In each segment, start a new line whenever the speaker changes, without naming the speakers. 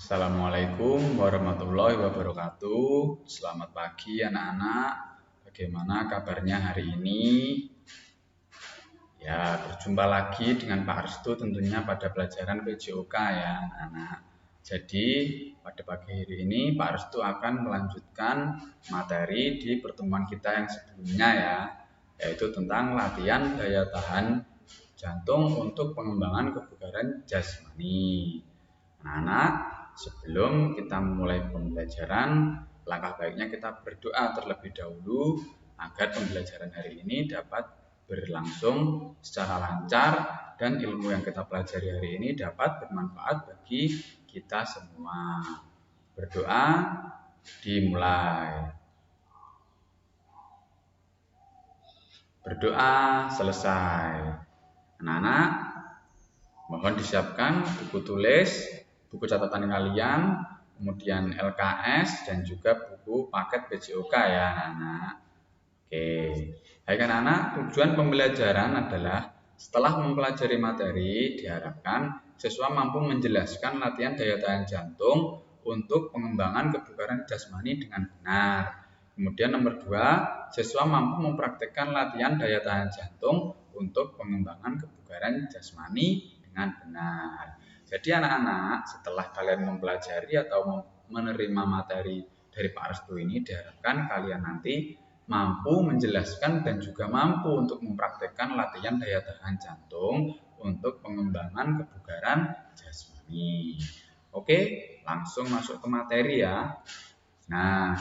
Assalamualaikum warahmatullahi wabarakatuh. Selamat pagi anak-anak. Bagaimana kabarnya hari ini? Ya, berjumpa lagi dengan Pak Restu tentunya pada pelajaran PJOK ya anak-anak. Jadi pada pagi hari ini Pak Restu akan melanjutkan materi di pertemuan kita yang sebelumnya ya, yaitu tentang latihan daya tahan jantung untuk pengembangan kebugaran jasmani. Anak-anak, sebelum kita memulai pembelajaran, langkah baiknya kita berdoa terlebih dahulu agar pembelajaran hari ini dapat berlangsung secara lancar dan ilmu yang kita pelajari hari ini dapat bermanfaat bagi kita semua. Berdoa dimulai. Berdoa selesai. Anak-anak, mohon disiapkan buku tulis, buku catatan kalian, kemudian LKS, dan juga buku paket PJOK ya anak-anak. Oke, baik anak-anak, tujuan pembelajaran adalah setelah mempelajari materi, diharapkan siswa mampu menjelaskan latihan daya tahan jantung untuk pengembangan kebugaran jasmani dengan benar. Kemudian nomor 2, siswa mampu mempraktikkan latihan daya tahan jantung untuk pengembangan kebugaran jasmani dengan benar. Jadi anak-anak, setelah kalian mempelajari atau menerima materi dari Pak Restu ini, diharapkan kalian nanti mampu menjelaskan dan juga mampu untuk mempraktikkan latihan daya tahan jantung untuk pengembangan kebugaran jasmani. Oke, langsung masuk ke materi ya. Nah,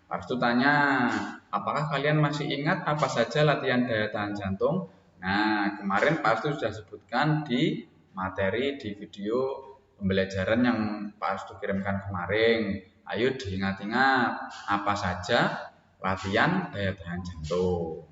Pak Restu tanya, apakah kalian masih ingat apa saja latihan daya tahan jantung? Nah, kemarin Pak Restu sudah sebutkan di materi di video pembelajaran yang Pak Restu kirimkan kemarin. Ayo diingat-ingat apa saja latihan daya tahan jantung.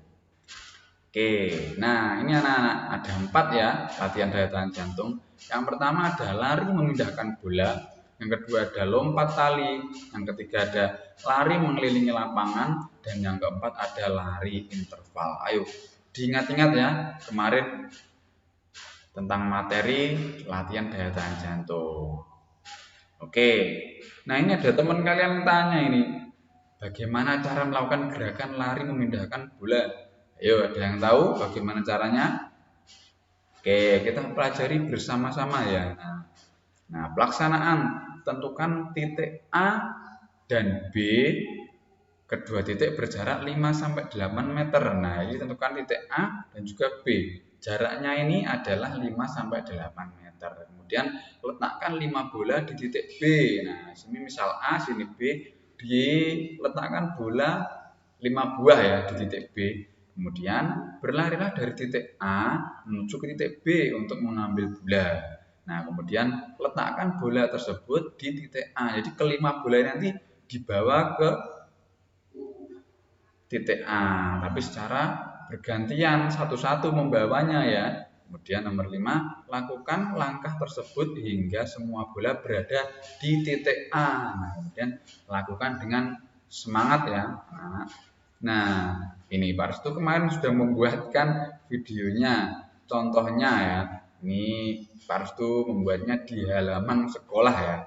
Oke, nah ini anak-anak ada 4 ya latihan daya tahan jantung. Yang pertama ada lari memindahkan bola. Yang kedua ada lompat tali. Yang ketiga ada lari mengelilingi lapangan. Dan yang keempat ada lari interval. Ayo diingat-ingat ya kemarin tentang materi latihan daya tahan jantung. Oke, nah ini ada teman kalian tanya ini, bagaimana cara melakukan gerakan lari memindahkan bola? Ayo, ada yang tahu bagaimana caranya? Oke, kita pelajari bersama-sama ya. Nah, pelaksanaan, tentukan titik A dan B, kedua titik berjarak 5-8 meter. Nah, ini tentukan titik A dan juga B. Jaraknya ini adalah 5-8 meter. Kemudian letakkan 5 bola di titik B. Nah, sini misal A, sini B. Diletakkan bola 5 buah ya di titik B. Kemudian berlarilah dari titik A menuju ke titik B untuk mengambil bola. Nah, kemudian letakkan bola tersebut di titik A. Jadi kelima bola nanti dibawa ke titik A, tapi secara bergantian satu-satu membawanya ya. Kemudian nomor 5, lakukan langkah tersebut hingga semua bola berada di titik A. Nah, kemudian lakukan dengan semangat ya. Nah, ini Pak Restu kemarin sudah membuatkan videonya, contohnya ya. Ini Pak Restu membuatnya di halaman sekolah ya.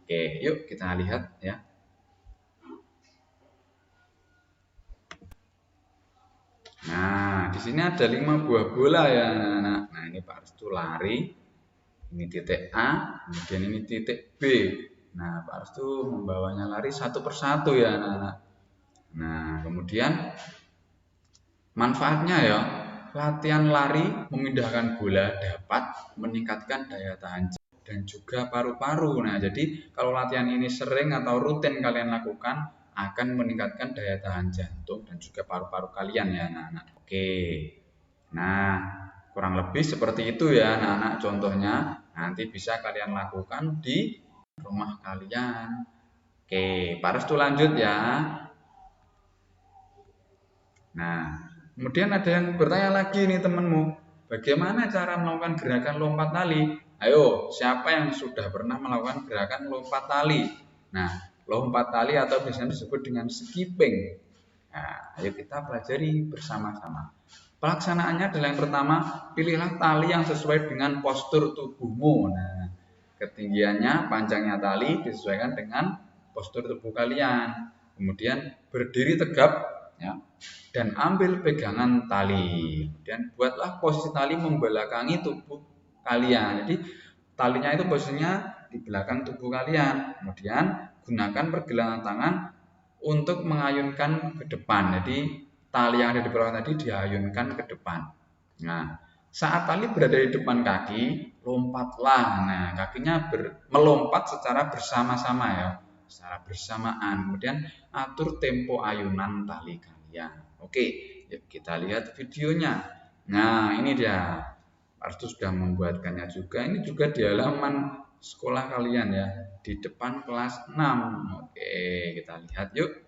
Oke, yuk kita lihat ya. Nah, di sini ada 5 buah bola ya anak-anak. Nah, ini Pak Restu lari. Ini titik A, kemudian ini titik B. Nah, Pak Restu membawanya lari satu persatu ya anak-anak. Nah, kemudian manfaatnya ya, latihan lari memindahkan bola dapat meningkatkan daya tahan dan juga paru-paru. Nah, jadi kalau latihan ini sering atau rutin kalian lakukan, akan meningkatkan daya tahan jantung dan juga paru-paru kalian ya anak-anak. Oke, nah kurang lebih seperti itu ya anak-anak contohnya. Nanti bisa kalian lakukan di rumah kalian. Oke, Pak Restu lanjut ya. Nah, kemudian ada yang bertanya lagi nih temanmu, bagaimana cara melakukan gerakan lompat tali? Ayo, siapa yang sudah pernah melakukan gerakan lompat tali? Nah, lompat tali atau biasanya disebut dengan skipping. Nah, ayo kita pelajari bersama-sama. Pelaksanaannya adalah yang pertama, pilihlah tali yang sesuai dengan postur tubuhmu. Nah, ketinggiannya, panjangnya tali disesuaikan dengan postur tubuh kalian. Kemudian berdiri tegap ya, dan ambil pegangan tali. Kemudian buatlah posisi tali membelakangi tubuh kalian. Jadi talinya itu posisinya di belakang tubuh kalian. Kemudian gunakan pergelangan tangan untuk mengayunkan ke depan. Jadi tali yang ada di belakang tadi diayunkan ke depan. Nah, saat tali berada di depan kaki, lompatlah. Nah, kakinya melompat secara bersama-sama ya, secara bersamaan. Kemudian atur tempo ayunan tali kalian. Oke, yuk kita lihat videonya. Nah, ini dia. Artu sudah membuatkannya juga. Ini juga di halaman sekolah kalian ya, di depan kelas 6. Oke, kita lihat yuk.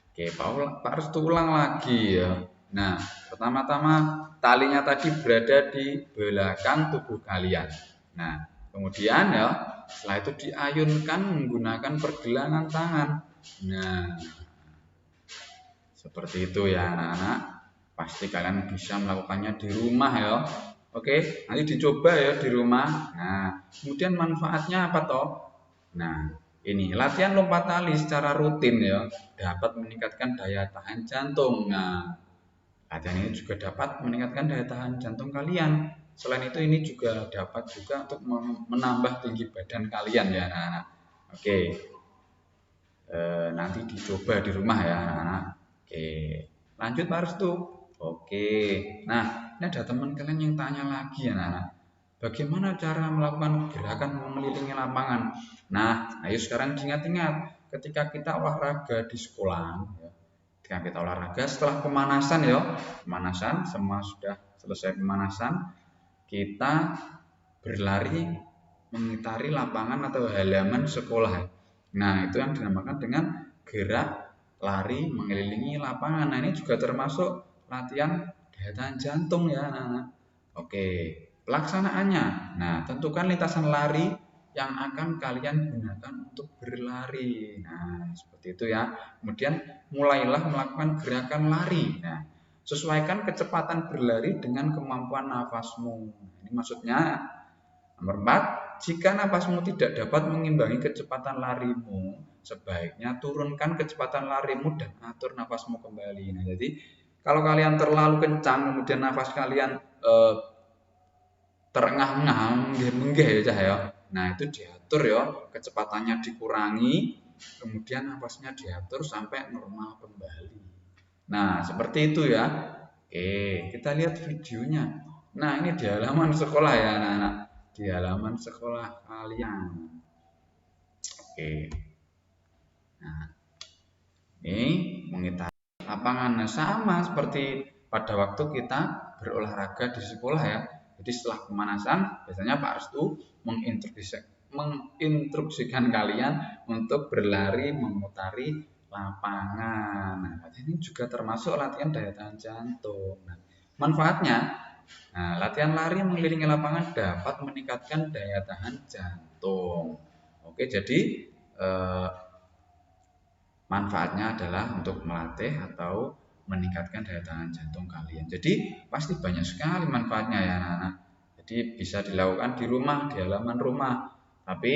Oke, Pak Restu ulang lagi ya. Nah, pertama-tama talinya tadi berada di belakang tubuh kalian. Nah, kemudian ya, setelah itu diayunkan menggunakan pergelangan tangan. Nah, seperti itu ya anak-anak. Pasti kalian bisa melakukannya di rumah ya. Oke, nanti dicoba ya di rumah. Nah, kemudian manfaatnya apa toh? Nah, ini latihan lompat tali secara rutin ya, dapat meningkatkan daya tahan jantung. Nah, latihan ini juga dapat meningkatkan daya tahan jantung kalian. Selain itu ini juga dapat juga untuk menambah tinggi badan kalian ya anak-anak. Oke, nanti dicoba di rumah ya anak-anak. Oke, lanjut Pak Restu. Oke, nah ini ada teman kalian yang tanya lagi ya anak-anak. Bagaimana cara melakukan gerakan mengelilingi lapangan? Nah, ayo sekarang diingat-ingat ketika kita olahraga di sekolah. Ya, ketika kita olahraga setelah pemanasan ya, pemanasan semua sudah selesai pemanasan, kita berlari mengitari lapangan atau halaman sekolah. Nah, itu yang dinamakan dengan gerak lari mengelilingi lapangan. Nah, ini juga termasuk latihan daya tahan jantung ya anak-anak. Oke, pelaksanaannya. Nah, tentukan lintasan lari yang akan kalian gunakan untuk berlari. Nah, seperti itu ya. Kemudian mulailah melakukan gerakan lari. Nah, sesuaikan kecepatan berlari dengan kemampuan nafasmu. Ini maksudnya nomor 4, jika nafasmu tidak dapat mengimbangi kecepatan larimu, sebaiknya turunkan kecepatan larimu dan atur nafasmu kembali. Nah, jadi kalau kalian terlalu kencang, kemudian nafas kalian terengah-engah, menggeh ya. Nah, itu diatur ya, kecepatannya dikurangi, kemudian nafasnya diatur sampai normal kembali. Nah, seperti itu ya. Oke, kita lihat videonya. Nah, ini di halaman sekolah ya anak-anak. Di halaman sekolah kalian. Oke. Nah, ini mengitari lapangan. Nah, sama seperti pada waktu kita berolahraga di sekolah ya. Jadi setelah pemanasan, biasanya Pak Restu menginstruksikan kalian untuk berlari memutari lapangan. Nah, ini juga termasuk latihan daya tahan jantung. Nah, manfaatnya, nah, latihan lari mengelilingi lapangan dapat meningkatkan daya tahan jantung. Oke, jadi manfaatnya adalah untuk melatih atau meningkatkan daya tahan jantung kalian. Jadi pasti banyak sekali manfaatnya ya anak-anak. Jadi bisa dilakukan di rumah, di halaman rumah. Tapi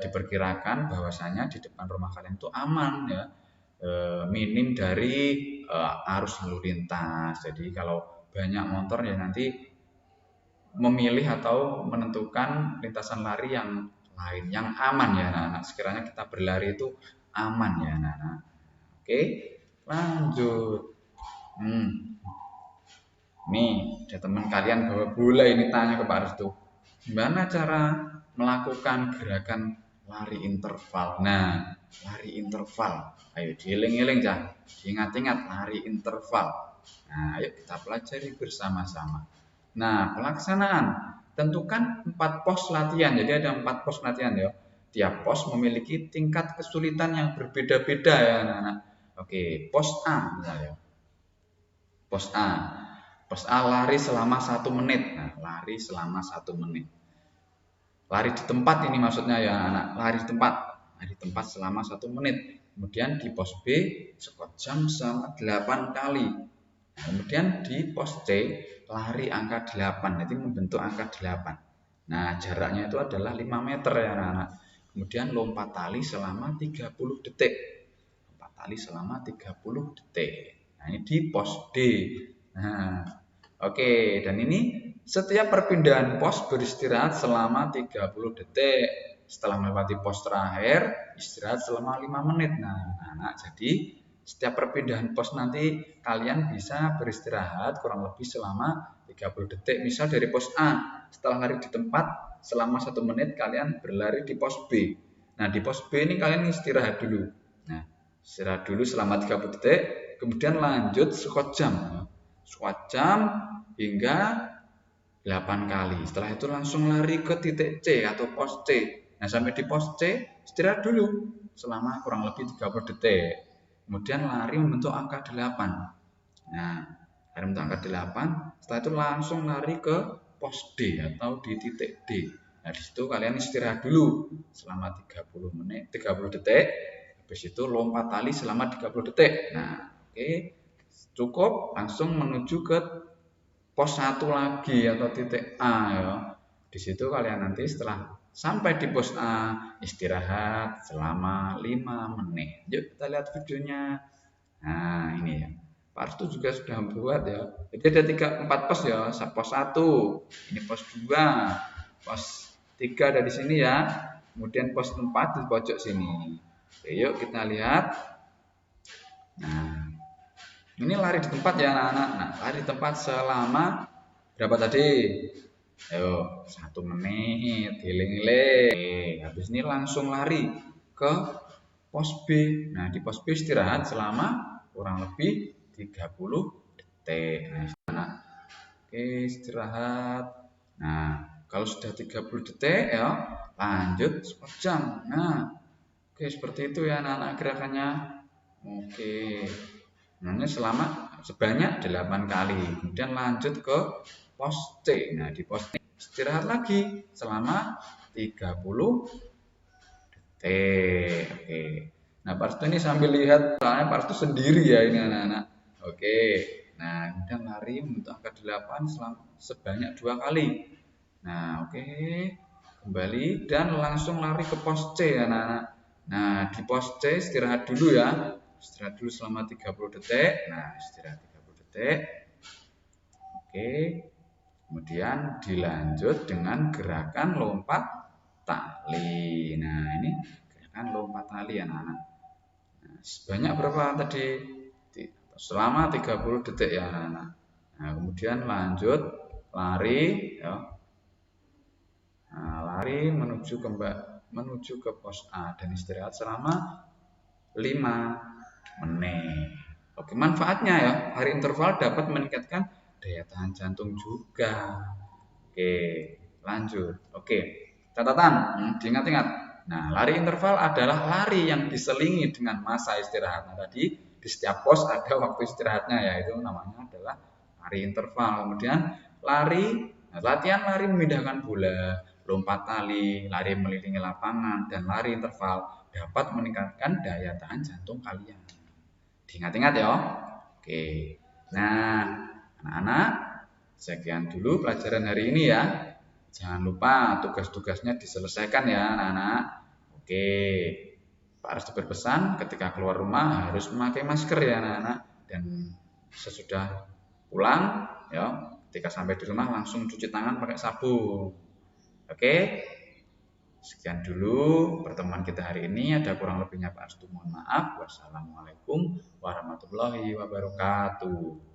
diperkirakan bahwasanya di depan rumah kalian itu aman ya. Minim dari arus lalu lintas. Jadi kalau banyak motor ya nanti memilih atau menentukan lintasan lari yang lain yang aman ya anak-anak. Sekiranya kita berlari itu aman ya anak-anak. Oke, lanjut. Nih, ada teman kalian bawa bola ini tanya ke Pak Restu. Gimana cara melakukan gerakan lari interval? Nah, lari interval. Ayo dieling-eling Cah. Diingat-ingat lari interval. Nah, ayo kita pelajari bersama-sama. Nah, pelaksanaan. Tentukan 4 pos latihan. Jadi ada 4 pos latihan ya. Tiap pos memiliki tingkat kesulitan yang berbeda-beda ya anak-anak. Oke, pos A misalnya. Pos A. Pos A lari selama 1 menit. Nah, lari selama 1 menit. Lari di tempat ini maksudnya ya anak. Lari di tempat. Lari di tempat selama 1 menit. Kemudian di pos B squat jump selama 8 kali. Kemudian di pos C lari angka 8, jadi membentuk angka 8. Nah, jaraknya itu adalah 5 meter ya anak-anak. Kemudian lompat tali selama 30 detik. Lompat tali selama 30 detik. Nah, ini di pos D. Nah, oke, dan ini setiap perpindahan pos beristirahat selama 30 detik. Setelah melewati pos terakhir, istirahat selama 5 menit. Nah, anak, jadi setiap perpindahan pos nanti kalian bisa beristirahat kurang lebih selama 30 detik. Misal dari pos A, setelah lari di tempat selama 1 menit, kalian berlari di pos B. Nah, di pos B ini kalian istirahat dulu. Nah, istirahat dulu selama 30 detik, kemudian lanjut squat jam. Squat jam hingga 8 kali. Setelah itu langsung lari ke titik C atau pos C. Nah, sampai di pos C, istirahat dulu selama kurang lebih 30 detik. Kemudian lari membentuk angka 8. Nah, lari membentuk angka 8. Setelah itu langsung lari ke pos D atau di titik D. Nah, di situ kalian istirahat dulu selama 30 menit, 30 detik. Habis itu lompat tali selama 30 detik. Nah, oke. Cukup langsung menuju ke pos 1 lagi atau titik A ya. Di situ kalian nanti setelah sampai di pos A istirahat selama 5 menit. Yuk kita lihat videonya. Nah, ini ya. Pak Arstu juga sudah buat ya. Jadi ada 4 pos ya. Pos 1, ini pos 2, pos 3 ada di sini ya. Kemudian pos 4 di pojok sini. Oke, yuk kita lihat. Nah, ini lari di tempat ya anak-anak. Nah, lari di tempat selama berapa tadi? Ayo, 1 menit, giling-giling. Habis ini langsung lari ke pos B. Nah, di pos B istirahat selama kurang lebih 30 detik. Nah, oke, istirahat. Nah, kalau sudah 30 detik ya, lanjut squat jam. Nah, oke, seperti itu ya anak-anak gerakannya. Oke. Nah, ini selama sebanyak 8 kali. Kemudian lanjut ke pos C. Nah, di pos C istirahat lagi selama 30 detik. Oke. Nah, Pak Arstu ini sambil lihat, soalnya Pak Arstu sendiri ya ini anak-anak. Oke. Nah, kemudian lari membentuk angka 8 sebanyak 2 kali. Nah, oke. Kembali dan langsung lari ke pos C ya anak-anak. Nah, di pos C istirahat dulu ya. Istirahat dulu selama 30 detik. Nah, istirahat 30 detik. Oke. Kemudian dilanjut dengan gerakan lompat tali. Nah, ini gerakan lompat tali anak-anak. Nah, sebanyak berapa tadi? Selama 30 detik ya anak-anak. Nah, kemudian lanjut lari ya. Nah, lari menuju ke pos A dan istirahat selama 5 menit. Oke, manfaatnya ya, hari interval dapat meningkatkan daya tahan jantung juga. Oke, lanjut. Oke, catatan, diingat-ingat. Nah, lari interval adalah lari yang diselingi dengan masa istirahat. Nah, tadi di setiap pos ada waktu istirahatnya, yaitu namanya adalah lari interval. Kemudian latihan lari memindahkan bola, lompat tali, lari mengelilingi lapangan, dan lari interval dapat meningkatkan daya tahan jantung kalian. Diingat-ingat ya. Oke. Nah, anak-anak, sekian dulu pelajaran hari ini ya. Jangan lupa tugas-tugasnya diselesaikan ya anak-anak. Oke. Pak Arstu berpesan ketika keluar rumah harus memakai masker ya anak-anak. Dan sesudah pulang ya, ketika sampai di rumah langsung cuci tangan pakai sabun. Oke. Sekian dulu pertemuan kita hari ini. Ada kurang lebihnya Pak Arstu mohon maaf. Wassalamualaikum warahmatullahi wabarakatuh.